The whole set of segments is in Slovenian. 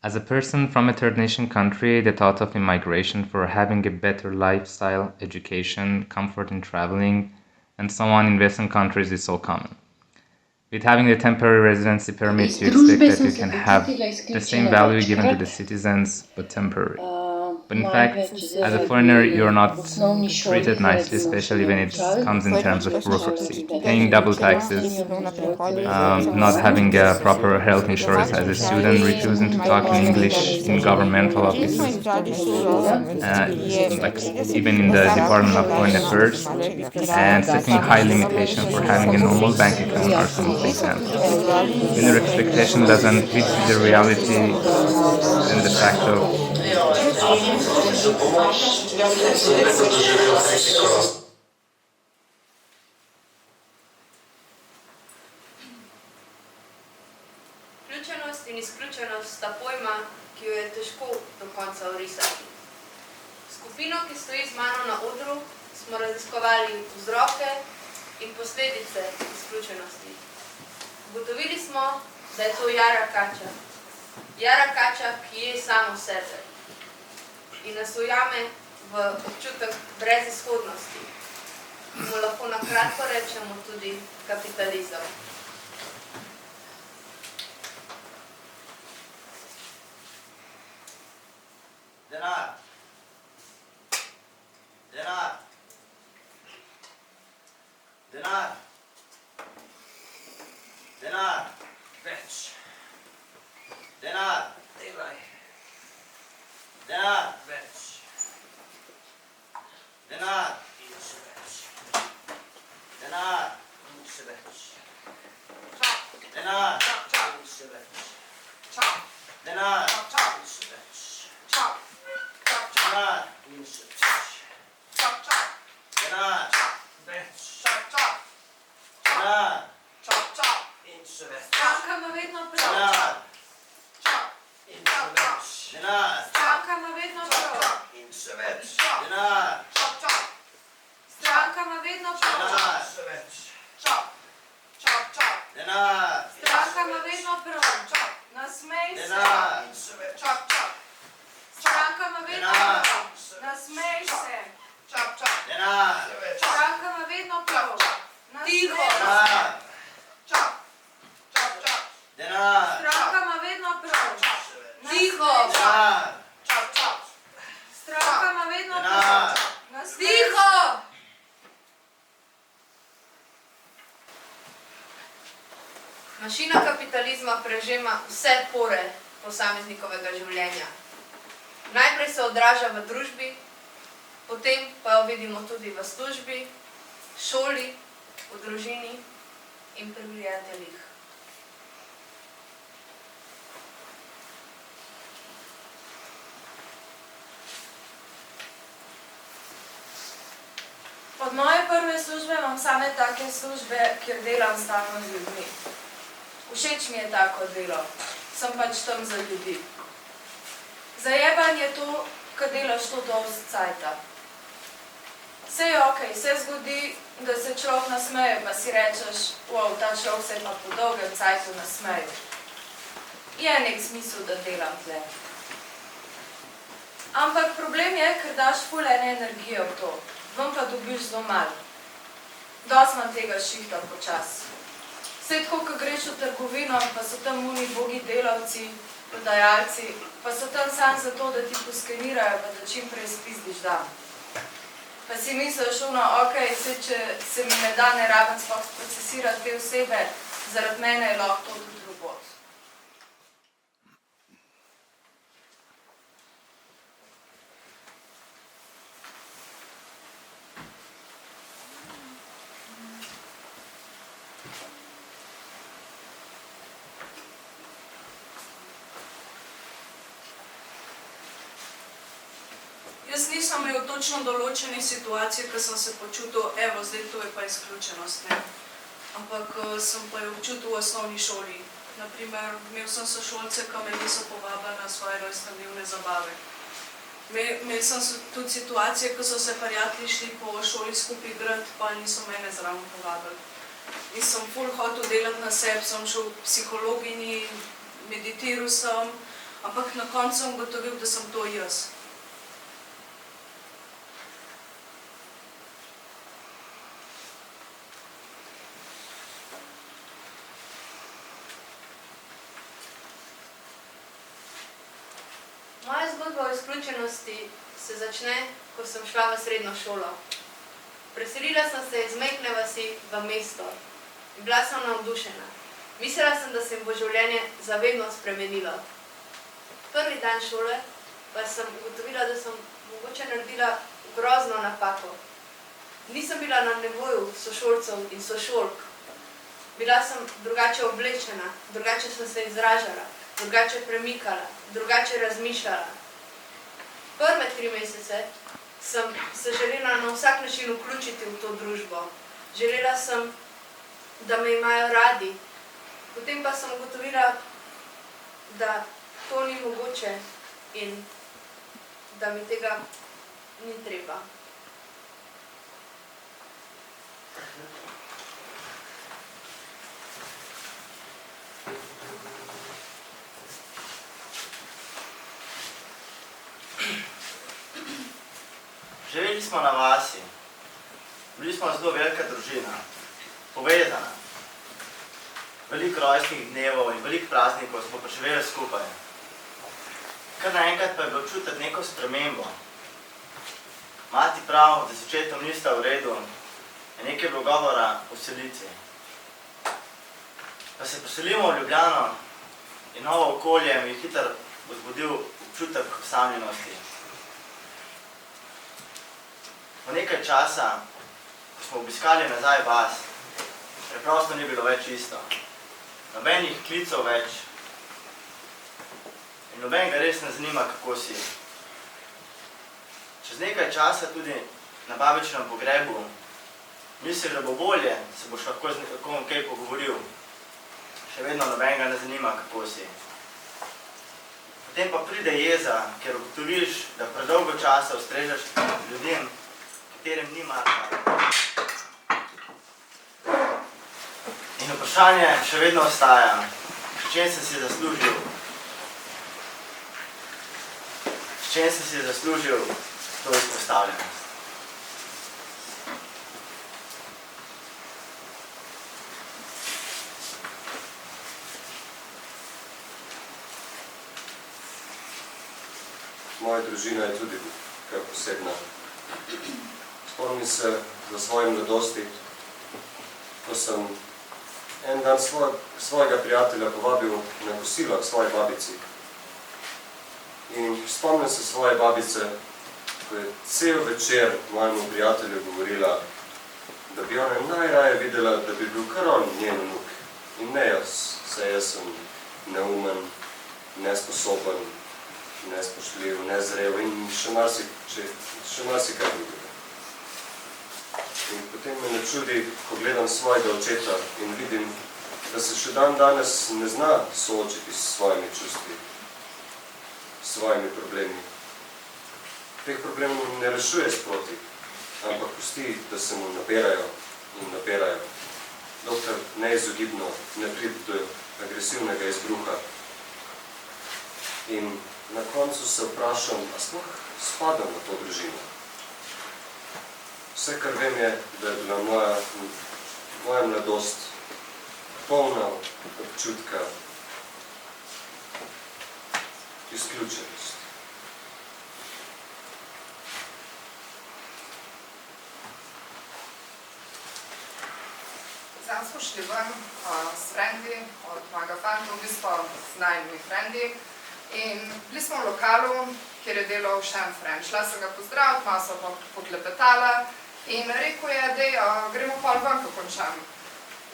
As a person from a third nation country, the thought of immigration for having a better lifestyle, education, comfort in traveling, and so on in Western countries is so common. With having a temporary residency permit, you expect that you can have the same value given to the citizens, but temporary. But in fact, as a foreigner, you're not treated nicely, especially when it comes in terms of bureaucracy. Paying double taxes, not having a proper health insurance as a student, refusing to talk in English in governmental offices, like even in the Department of Foreign Affairs, and setting high limitation for having a normal bank account are some of the examples. When your expectation doesn't fit with the reality, then the fact of Vključenost in izključenost sta pojma, ki jo je težko do konca orisati. Skupino, ki stoji z mano na odru, smo raziskovali vzroke in posledice izključenosti. Ugotovili smo, da je to jara kača. Jara kača, ki je samo sebe in nas ujame v občutek brezizhodnosti. Mu lahko na kratko rečemo tudi kapitalizem. Denar. Denar. Denar. Denar. Več. Denar. Delaj. Denar. Več. Denar. In še več. Denar. In še več. Denar. In še več. Denar. In še več. Denar. In še več. Denar. Več. Denar. In še več. Stranka ima vedno prav. Denar. In še več. Denar. Stranka ima vedno prav. In še več. Denar. Stranka ima vedno prav. Denar. Še več. Denar. Stranka ima vedno prav. Nasmej se. Denar. In še več. Stranka ima vedno prav. Nasmej se. Denar. Stranka ima vedno prav. Tiho. Denar. Denar. Stranka ima vedno prav. Tiho. Denar. Stranka ima vedno Denar. prav. Tiho. Mašina kapitalizma prežema vse pore posameznikovega življenja. Najprej se odraža v družbi, potem pa jo vidimo tudi v službi, šoli, v družini in pri prijateljih. Od moje prve službe imam same take službe, kjer delam stalno z ljudmi. Všeč mi je tako delo, sem pač tam za ljudi. Zajeban je to, ko delaš to dosti cajta. Vse je okej, se zgodi, da se človek nasmeje, pa si rečeš, wow, ta človek se pa po dolgem cajtu nasmeje. Je nek smisel, da delam tle. Ampak problem je, ker daš ful ene energije v to, vam pa dobiš zelo malo. Dosti manj tega šihta počas. Vse tako, ko greš v trgovino, pa so tam oni bogi delavci, prodajalci, pa so tam samo zato, da ti poskenirajo, pa da čim prej spizdiš dan. Pa si misliš, okej, če se mi ne da, ne rabim sploh procesirati te osebe, zaradi mene je lahko to tudi robot. Jaz nisem imel točno določene situacije, ko sem se počutil, evo, zdaj to je pa izključenost, ne. Ampak sem pa jo občutil v osnovni šoli. Naprimer, imel sem sošolce, ki me niso povabili na svoje rojstnodnevne zabave. Imel sem tudi situacije, ko so se prijatelji šli po šoli skupaj igrati, pa niso mene zraven povabili. In sem ful hotel delati na sebi, sem šel k psihologinji, meditiral sem, ampak na koncu sem ugotovil, da sem to jaz. Moja zgodba o izključenosti se začne, ko sem šla v srednjo šolo. Preselila sem se iz majhne vasi v mesto in bila sem navdušena. Mislila sem, da se mi bo življenje zavedno spremenilo. Prvi dan šole pa sem ugotovila, da sem mogoče naredila grozno napako. Nisem bila na nivoju sošolcev in sošolk. Bila sem drugače oblečena, drugače sem se izražala, drugače premikala, drugače razmišljala. Prve 3 mesece sem se želela na vsak način vključiti v to družbo. Želela sem, da me imajo radi. Potem pa sem ugotovila, da to ni mogoče in da mi tega ni treba. Živeli smo na vasi. Bili smo zelo velika družina, povezana. Veliko rojstnih dnevov in veliko praznikov smo preživeli skupaj. Kar naenkrat pa je bilo čutiti neko spremembo. Mati prav, da s očetom nista v redu, je nekaj bilo govora o selitvi. Pa se preselimo v Ljubljano in novo okolje mi je hitro vzbudil občutek osamljenosti. Po nekaj časa, ko smo obiskali nazaj vas, preprosto ni bilo več isto. Nobenih klicev več in nobenega res ne zanima, kako si. Čez nekaj časa tudi na babičinem pogrebu misliš, da bo bolje, se boš lahko z nekom kaj pogovoril. Še vedno nobenega ne zanima, kako si. Potem pa pride jeza, ker ugotoviš, da predolgo časa ustrežeš ljudem, katerim ni mar. In vprašanje še vedno ostaja, s čem sem si zaslužil? S čem sem si zaslužil to izpostavljenost? Moja družina je tudi kaj posebna. Spomnim se za svoje mladosti, ko sem en dan svojega prijatelja povabil na kosilo k svoji babici. In spomnim se svoje babice, ko je cel večer mojemu prijatelju govorila, da bi ona najraje videla, da bi bil kar on njen vnuk. In ne jaz, saj jaz sem neumen, nesposoben, nespoštljiv, nezrel in še marsikaj drugega. In potem me ne čudi, ko gledam svojega očeta in vidim, da se še dan danes ne zna soočiti s svojimi čustvi, s svojimi problemi. Teh problemov ne rešuje sproti, ampak pusti, da se mu naberajo in naberajo, dokler neizogibno ne pride do agresivnega izbruha. In na koncu se vprašam, a sploh spadam na to družino. Vse, kar vem, je, da je bila moja mladost polna občutka izključenosti. Sam smo šli ven s frendi, od mojega fanta, v bistvu z najmimi frendi. In bili smo v lokalu, kjer je delal še en friend. Šla sem ga pozdraviti, malo sem pa poklepetala in rekel je, dej, gremo pol ven, ko končam.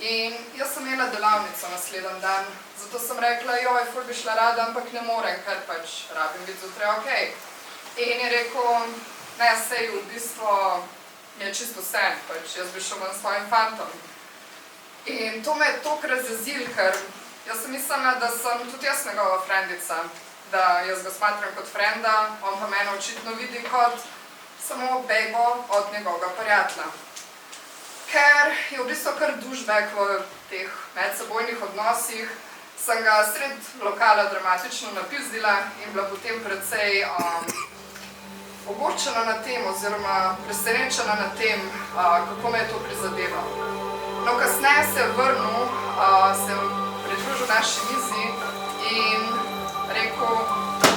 In jaz sem imela delavnico naslednji dan, zato sem rekla, joj, ful bi šla rada, ampak ne morem, ker pač rabim biti zjutraj okej. In je rekel, ne, sej, v bistvu je čisto vse, pač jaz bi šel ven s svojim fantom. In to me je toliko razjezil, ker jaz sem mislila, da sem tudi jaz njegova frendica, da jaz ga smatram kot frenda, on pa mene očitno vidi kot samo bejbo od njegovega prijatelja. Ker je v bistvu kar dušbek v teh medsebojnih odnosih, sem ga sred lokala dramatično napizdila in bila potem precej ogorčena na tem oziroma presenečena na tem, kako me je to prizadevalo. No, kasneje se je vrnil, se je pridružil naši mizi in rekel,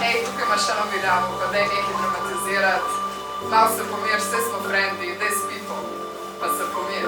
hej, tukaj imaš eno biljavo, pa daj nekaj dramatizirati, malo se pomir, vse smo frendi, daj spi to, pa se pomir.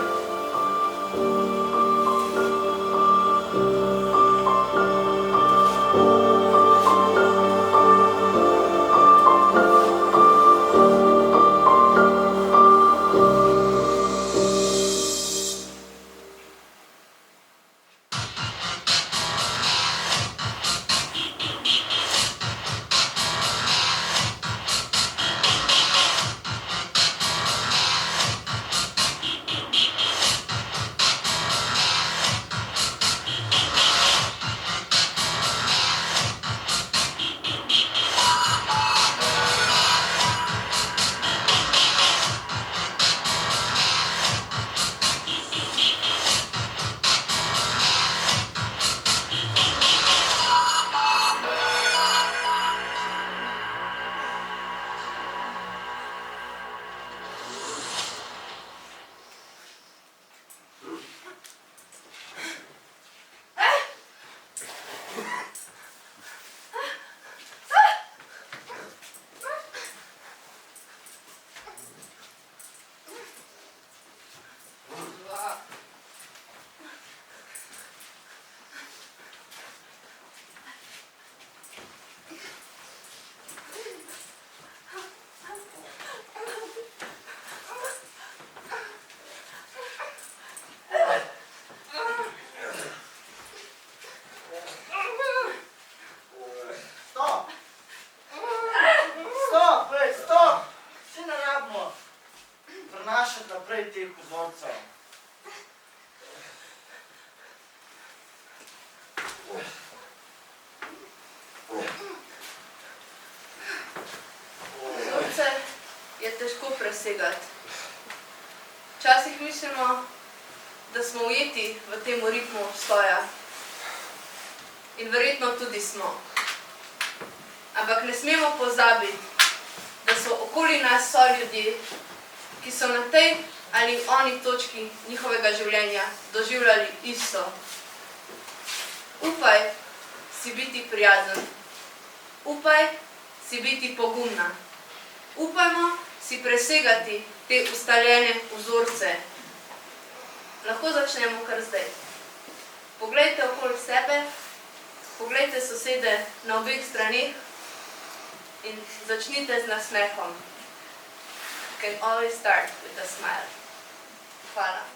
Naprej teh vzorcev. Vzorce je težko presegati. Včasih mislimo, da smo ujeti v tem ritmu obstoja. In verjetno tudi smo. Ampak ne smemo pozabiti, da so okoli nas soljudje, ki so na tej ali oni točki njihovega življenja doživljali isto. Upaj si biti prijazen. Upaj si biti pogumna. Upajmo si presegati te ustaljene vzorce. Lahko začnemo kar zdaj. Poglejte okoli sebe, poglejte sosede na obeh straneh in začnite z nasmehom. You can always start with a smile. Hvala.